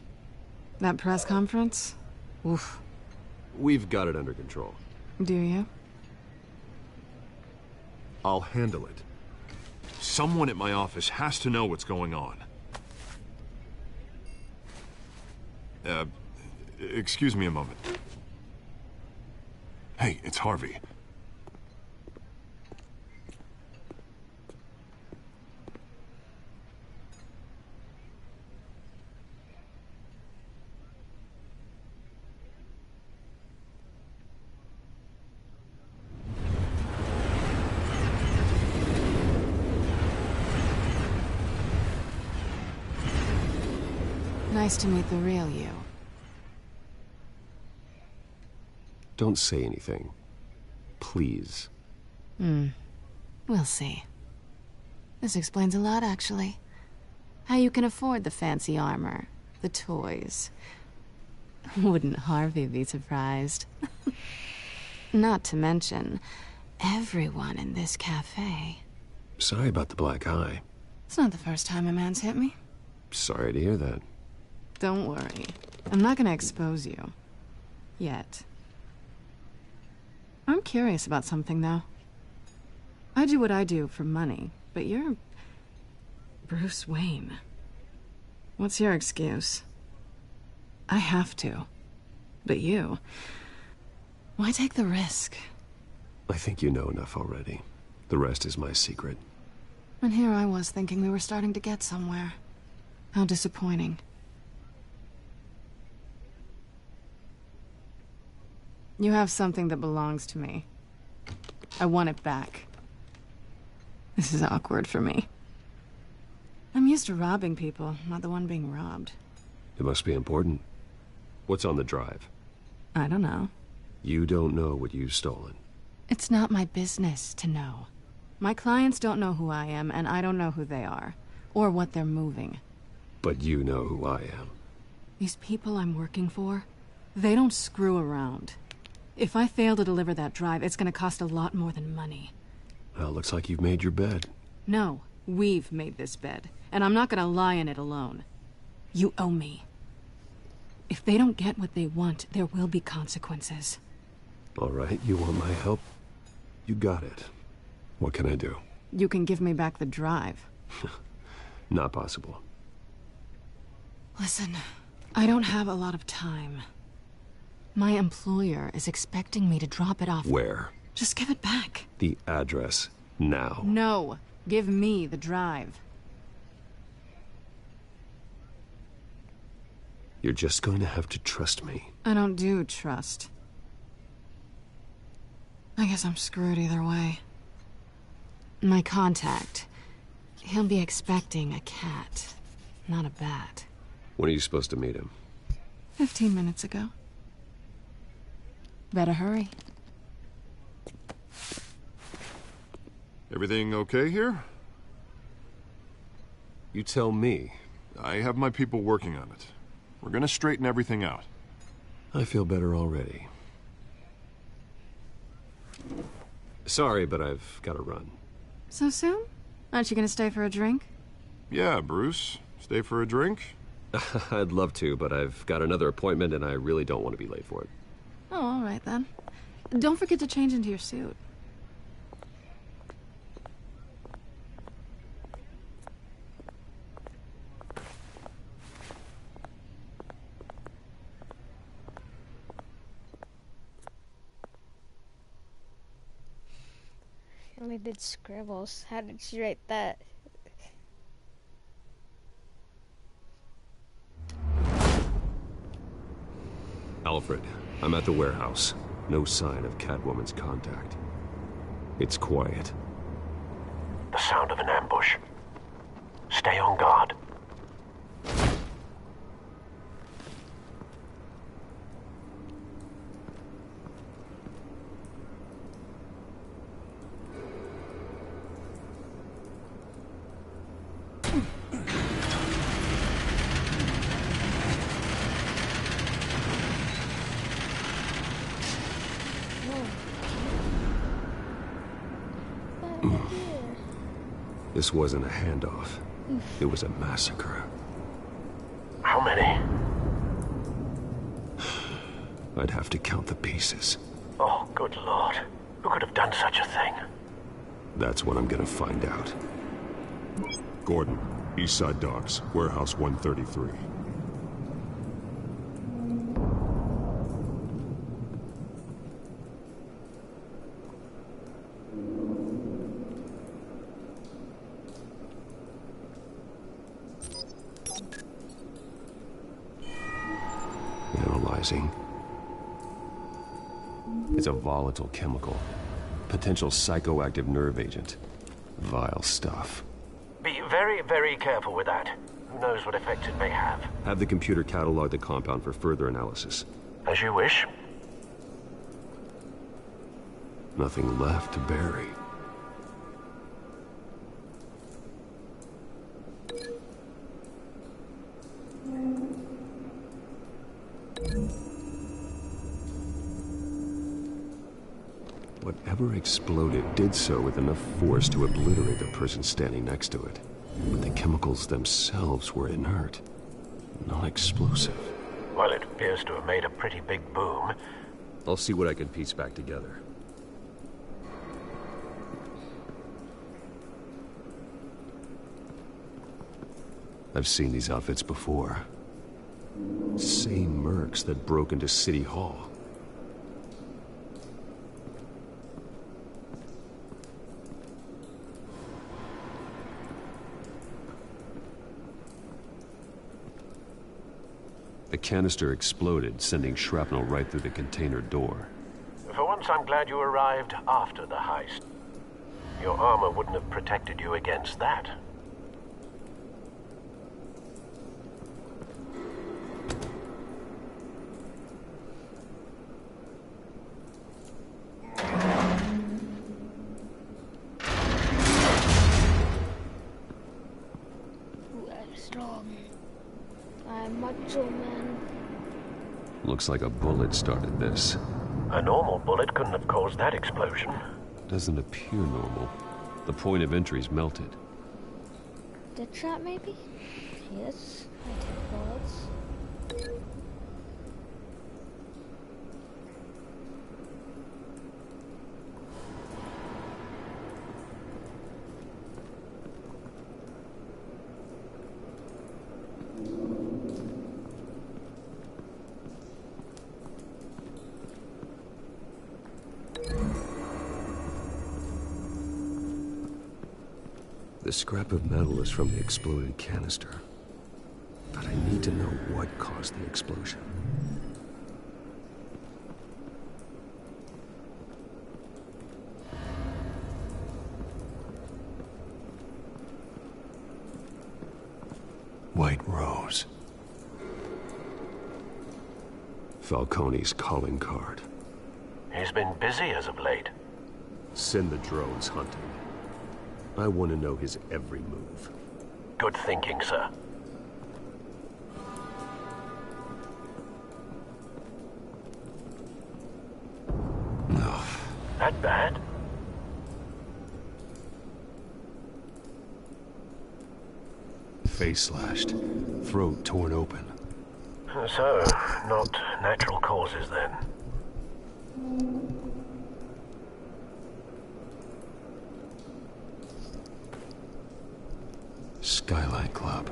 That press conference? Oof. We've got it under control. Do you? I'll handle it. Someone at my office has to know what's going on. Excuse me a moment. Hey, it's Harvey. Nice to meet the real you. Don't say anything. Please. We'll see. This explains a lot, actually. How you can afford the fancy armor, the toys. Wouldn't Harvey be surprised? Not to mention, everyone in this cafe. Sorry about the black eye. It's not the first time a man's hit me. Sorry to hear that. Don't worry. I'm not gonna expose you. Yet. I'm curious about something, though. I do what I do for money, but you're... Bruce Wayne. What's your excuse? I have to. But you... Why take the risk? I think you know enough already. The rest is my secret. And here I was thinking we were starting to get somewhere. How disappointing. You have something that belongs to me. I want it back. This is awkward for me. I'm used to robbing people, not the one being robbed. It must be important. What's on the drive? I don't know. You don't know what you've stolen. It's not my business to know. My clients don't know who I am, and I don't know who they are, or what they're moving. But you know who I am. These people I'm working for, they don't screw around. If I fail to deliver that drive, it's gonna cost a lot more than money. Well, looks like you've made your bed. No, we've made this bed, and I'm not gonna lie in it alone. You owe me. If they don't get what they want, there will be consequences. All right, you want my help? You got it. What can I do? You can give me back the drive. Not possible. Listen, I don't have a lot of time. My employer is expecting me to drop it off. Where? Just give it back. The address, now. No, give me the drive. You're just going to have to trust me. I don't do trust. I guess I'm screwed either way. My contact, he'll be expecting a cat, not a bat. When are you supposed to meet him? 15 minutes ago. Better hurry. Everything okay here? You tell me. I have my people working on it. We're gonna straighten everything out. I feel better already. Sorry, but I've got to run. So soon? Aren't you gonna stay for a drink? Yeah, Bruce. Stay for a drink? I'd love to, but I've got another appointment and I really don't want to be late for it. Oh, all right then. Don't forget to change into your suit. I only did scribbles. How did she write that? Alfred, I'm at the warehouse. No sign of Catwoman's contact. It's quiet. The sound of an ambush. Stay on guard. This wasn't a handoff. It was a massacre. How many? I'd have to count the pieces. Oh, good Lord. Who could have done such a thing? That's what I'm gonna find out. Gordon, East Side Docks, Warehouse 133. Analyzing. It's a volatile chemical. Potential psychoactive nerve agent. Vile stuff. Be very, very careful with that. Who knows what effect it may have. Have the computer catalog the compound for further analysis. As you wish. Nothing left to bury. Whatever exploded did so with enough force to obliterate the person standing next to it. But the chemicals themselves were inert, non-explosive. Well, it appears to have made a pretty big boom. I'll see what I can piece back together. I've seen these outfits before. Same mercs that broke into City Hall. The canister exploded, sending shrapnel right through the container door. sense, I'm glad you arrived after the heist. Your armor wouldn't have protected you against that. Very strong. I'm macho man. Looks like a bullet started this. A normal bullet couldn't have caused that explosion. Doesn't appear normal. The point of entry's melted. The trap, maybe? Yes, I take bullets. The scrap of metal is from the exploded canister. But I need to know what caused the explosion. White Rose. Falcone's calling card. He's been busy as of late. Send the drones hunting. I want to know his every move. Good thinking, sir. That bad? Face slashed, throat torn open. So, not natural causes then. Skylight Club.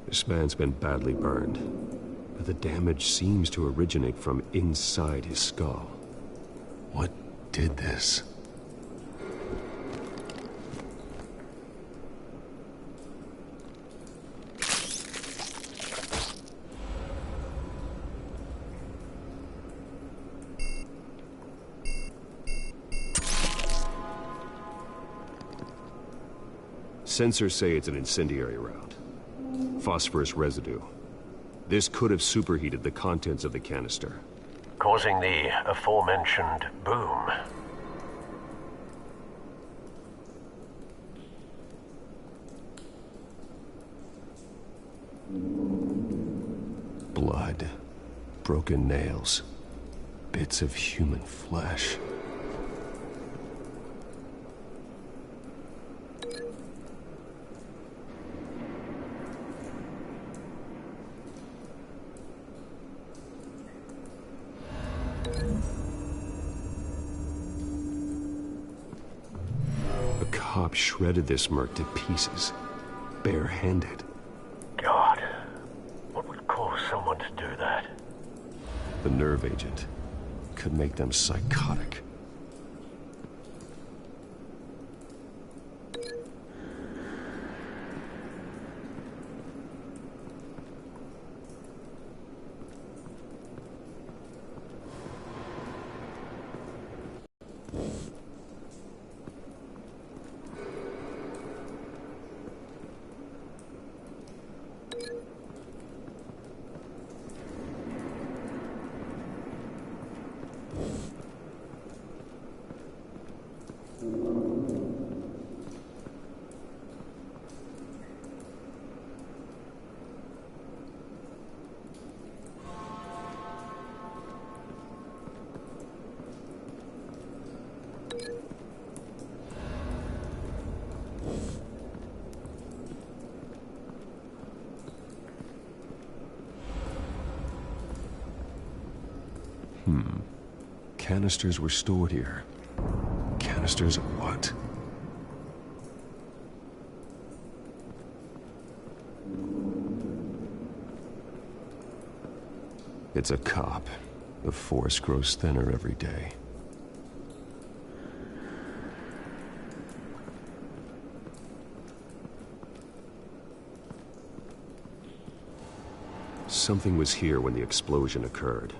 This man's been badly burned, but the damage seems to originate from inside his skull. What did this? Sensors say it's an incendiary round. Phosphorus residue. This could have superheated the contents of the canister, causing the aforementioned boom. Blood, broken nails, bits of human flesh. Cop shredded this merc to pieces, bare-handed. God, what would cause someone to do that? The nerve agent could make them psychotic. Canisters were stored here. Canisters of what? It's a cop. The force grows thinner every day. Something was here when the explosion occurred.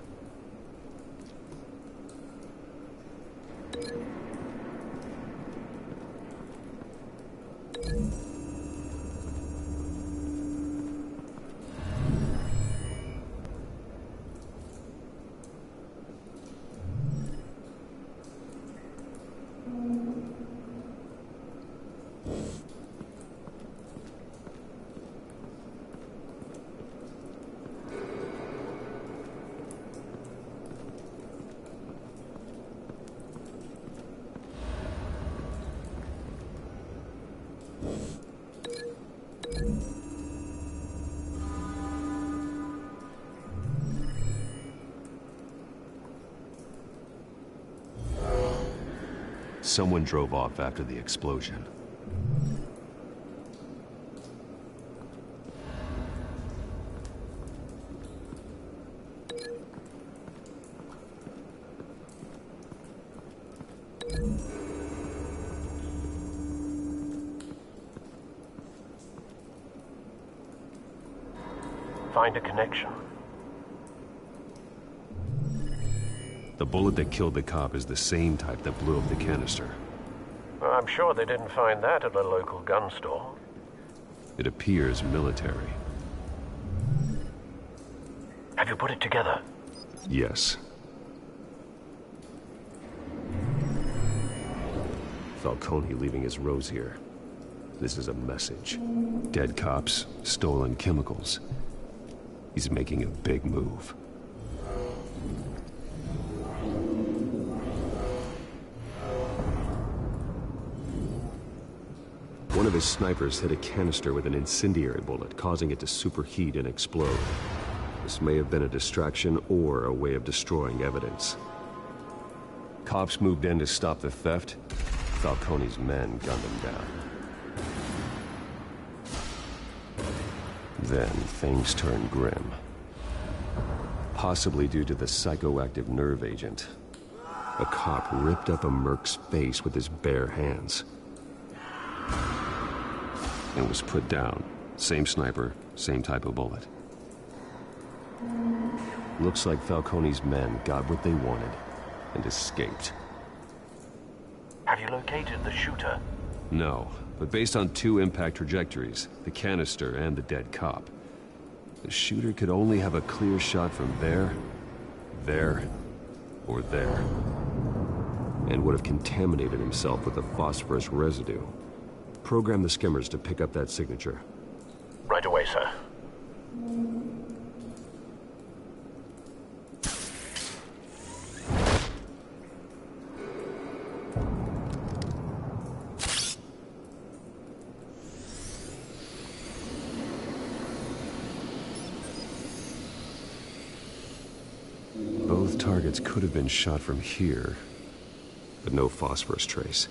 Someone drove off after the explosion. Find a connection. The bullet that killed the cop is the same type that blew up the canister. I'm sure they didn't find that at a local gun store. It appears military. Have you put it together? Yes. Falcone leaving his rose here. This is a message. Dead cops, stolen chemicals. He's making a big move. One of his snipers hit a canister with an incendiary bullet, causing it to superheat and explode. This may have been a distraction or a way of destroying evidence. Cops moved in to stop the theft. Falcone's men gunned him down. Then things turned grim. Possibly due to the psychoactive nerve agent. A cop ripped up a merc's face with his bare hands. And was put down. Same sniper, same type of bullet. Looks like Falcone's men got what they wanted and escaped. Have you located the shooter? No, but based on two impact trajectories, the canister and the dead cop, the shooter could only have a clear shot from there, or there, and would have contaminated himself with the phosphorus residue. Program the skimmers to pick up that signature. Right away, sir. Both targets could have been shot from here, but no phosphorus trace.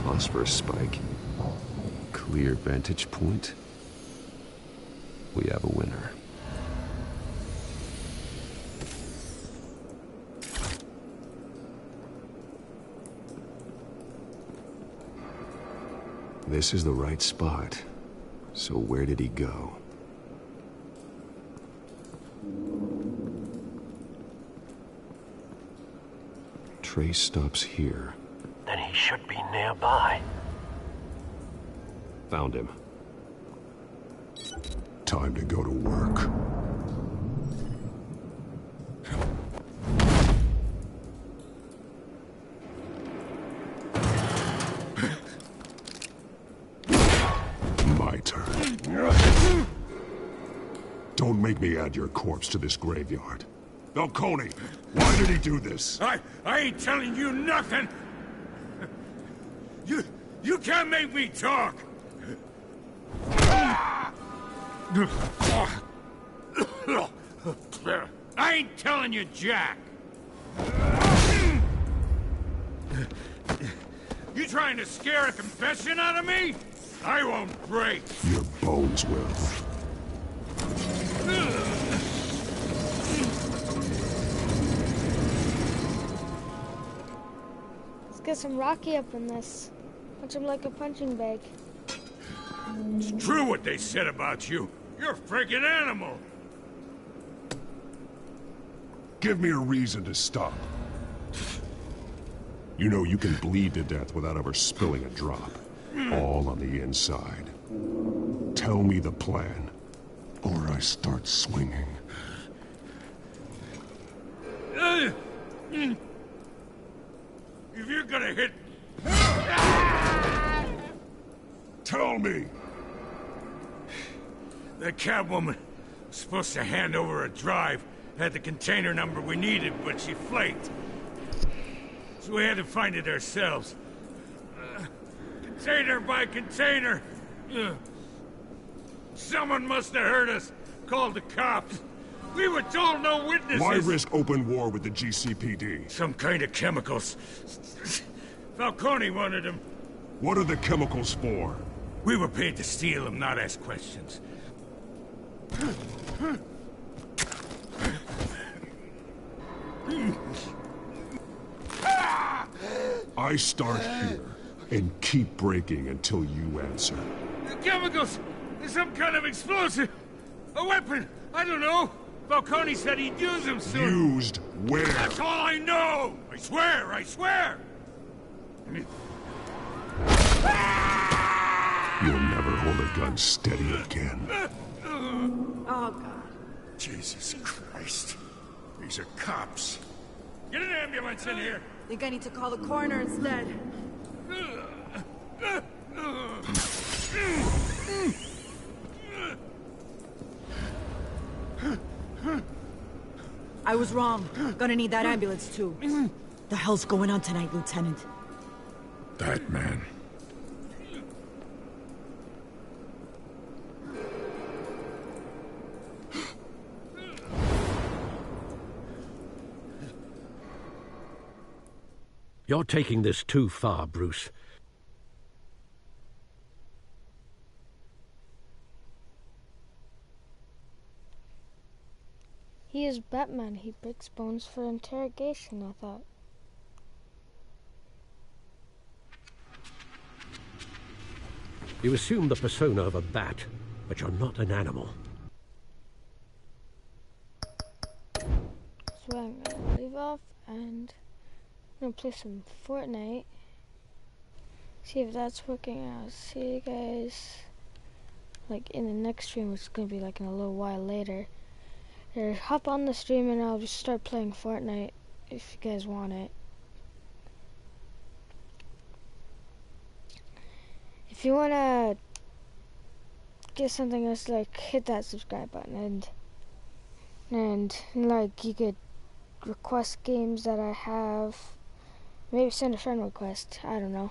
Phosphorus spike. Clear vantage point. We have a winner. This is the right spot. So where did he go? Trace stops here. Then he should be nearby. Found him. Time to go to work. make me add your corpse to this graveyard. Falcone, why did he do this? I ain't telling you nothing! You can't make me talk! I ain't telling you, Jack! You trying to scare a confession out of me? I won't break! Your bones will. Let's get some Rocky up in this. Punch him like a punching bag. It's true what they said about you. You're a freaking animal! Give me a reason to stop. You know you can bleed to death without ever spilling a drop. All on the inside. Tell me the plan, or I start swinging. If you're gonna hit... Tell me! The cabwoman was supposed to hand over a drive, had the container number we needed, but she flaked. So we had to find it ourselves. Container by container. Someone must have heard us, called the cops. We were told no witnesses. Why risk open war with the GCPD? Some kind of chemicals. Falcone wanted them. What are the chemicals for? We were paid to steal them, not ask questions. I start here and keep breaking until you answer. The chemicals! Some kind of explosive! A weapon! I don't know! Falcone said he'd use them soon! Used where? That's all I know! I swear! I swear! You'll never hold a gun steady again. Oh, God. Jesus Christ. These are cops. Get an ambulance in here! Think I need to call the coroner instead. I was wrong. Gonna need that ambulance, too. The hell's going on tonight, Lieutenant? That man. You're taking this too far, Bruce. He is Batman. He breaks bones for interrogation, I thought. You assume the persona of a bat, but you're not an animal. So I'm gonna leave off and I'm gonna play some Fortnite. See if that's working out. See you guys like in the next stream, which is gonna be like in a little while later. Or hop on the stream and I'll just start playing Fortnite if you guys want it. If you wanna get something else, like hit that subscribe button and like you could request games that I have. Maybe send a friend request. I don't know.